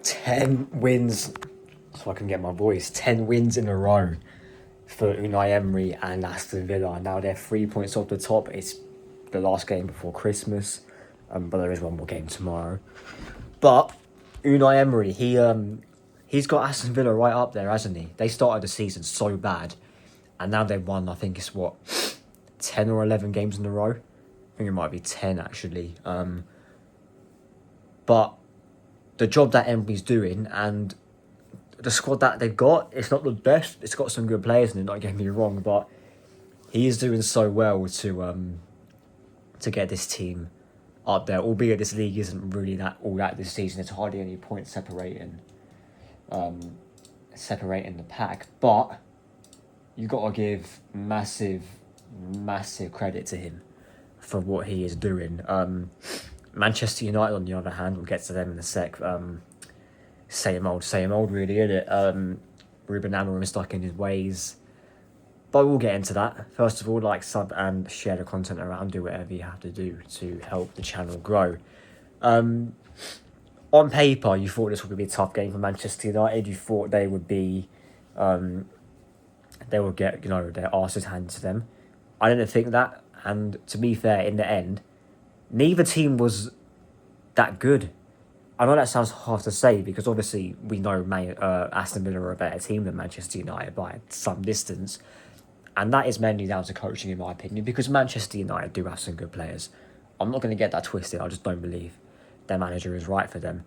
10 wins, so I can get my voice. 10 wins in a row for Unai Emery and Aston Villa. Now they're 3 points off the top. It's the last game before Christmas, but there is one more game tomorrow. But Unai Emery, he's got Aston Villa right up there, hasn't he? They started the season so bad, and now they've won. I think it's 10 or 11 games in a row. I think it might be 10 actually. But the job that Emery's doing and the squad that they've got, it's not the best. It's got some good players in it, not getting me wrong, but he is doing so well to get this team up there. Albeit this league isn't really that this season. It's hardly any points separating the pack. But you got to give massive credit to him for what he is doing. Manchester United, on the other hand, we'll get to them in a sec. Same old, really, isn't it? Ruben Amorim is stuck in his ways. But we'll get into that. First of all, like, sub and share the content around, do whatever you have to do to help the channel grow. On paper, you thought this would be a tough game for Manchester United. You thought they would be, they would get, their arses handed to them. I didn't think that, and to be fair, in the end, neither team was that good. I know that sounds hard to say because obviously we know Aston Villa are a better team than Manchester United by some distance. And that is mainly down to coaching, in my opinion, because Manchester United do have some good players. I'm not going to get that twisted. I just don't believe their manager is right for them.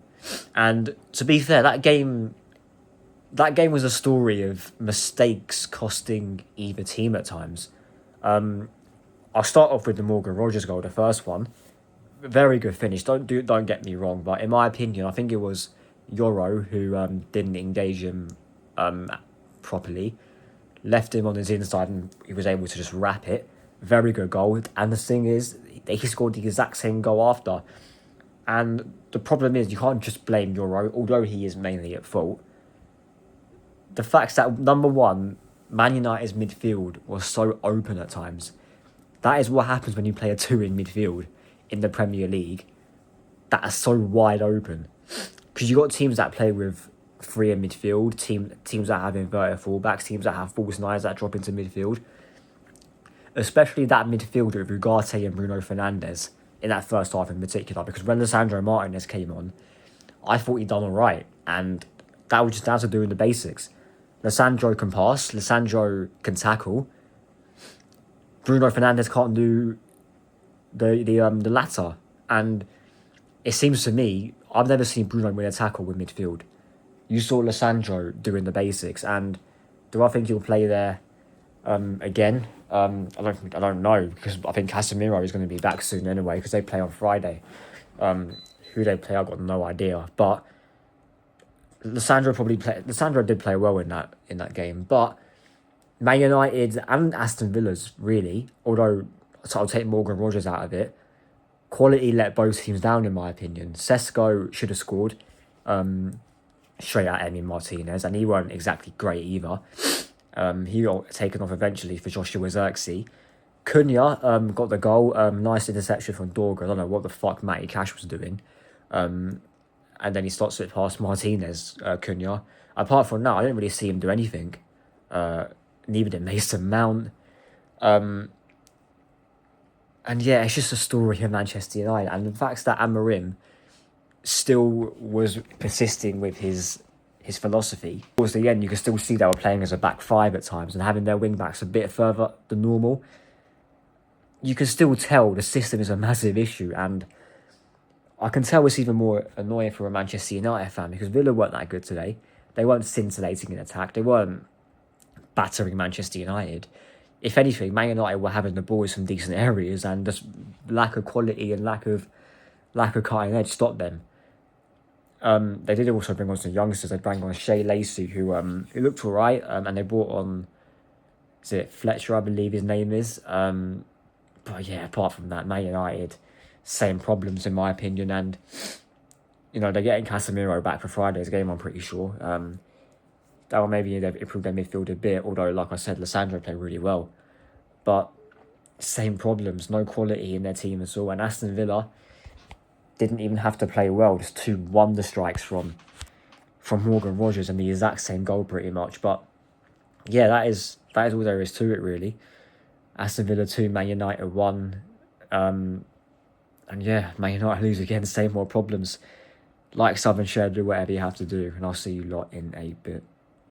And to be fair, that game was a story of mistakes costing either team at times. I'll start off with the Morgan Rogers goal, the first one. Very good finish. Don't get me wrong, but in my opinion, I think it was Yoro who didn't engage him properly, left him on his inside, and he was able to just wrap it. Very good goal. And the thing is, he scored the exact same goal after. And the problem is, you can't just blame Yoro, although he is mainly at fault. The fact that, number one, Man United's midfield was so open at times. That is what happens when you play a 2 in midfield in the Premier League that are so wide open. Because you got teams that play with 3 in midfield, teams that have inverted fullbacks, teams that have false nines that drop into midfield. Especially that midfield with Ugarte and Bruno Fernandes in that first half in particular. Because when Lisandro Martinez came on, I thought he'd done all right. And that was just down to doing the basics. Lisandro can pass, Lisandro can tackle. Bruno Fernandes can't do the latter, and it seems to me I've never seen Bruno win a tackle with midfield. You saw Lisandro doing the basics, and do I think he'll play there again? I don't know, because I think Casemiro is going to be back soon anyway, because they play on Friday. Who they play, I've got no idea, but Lisandro did play well in that game, but Man United and Aston Villa's really, although so I'll take Morgan Rogers out of it, quality let both teams down in my opinion. Sesko should have scored straight at Emi Martinez, and he weren't exactly great either. He got taken off eventually for Joshua Zirkzee. Cunha got the goal, nice interception from Dorga. I don't know what the fuck Matty Cash was doing. And then he slots it past Martinez, Cunha. Apart from that, I didn't really see him do anything. Neither did Mason Mount. And yeah, it's just a story of Manchester United. And the fact that Amorim still was persisting with his philosophy. Towards the end, you can still see they were playing as a back 5 at times and having their wing backs a bit further than normal. You can still tell the system is a massive issue, and I can tell it's even more annoying for a Manchester United fan because Villa weren't that good today. They weren't scintillating in attack. They weren't battering Manchester United. If anything, Man United were having the ball in some decent areas, and just lack of quality and lack of cutting edge stopped them. They did also bring on some youngsters. They brought on Shea Lacey, who looked alright, and they brought on, is it Fletcher, I believe his name is. But yeah, apart from that, Man United, same problems in my opinion, and they're getting Casemiro back for Friday's game, I'm pretty sure. That will maybe improve their midfield a bit, although, like I said, Lisandro played really well. But same problems, no quality in their team at all. And Aston Villa didn't even have to play well, just 2 wonder strikes from from Morgan Rogers and the exact same goal pretty much. But yeah, that is all there is to it really. Aston Villa 2, Man United 1. And yeah, Man United lose again, same more problems. Like, Southern, share, do whatever you have to do, and I'll see you lot in a bit.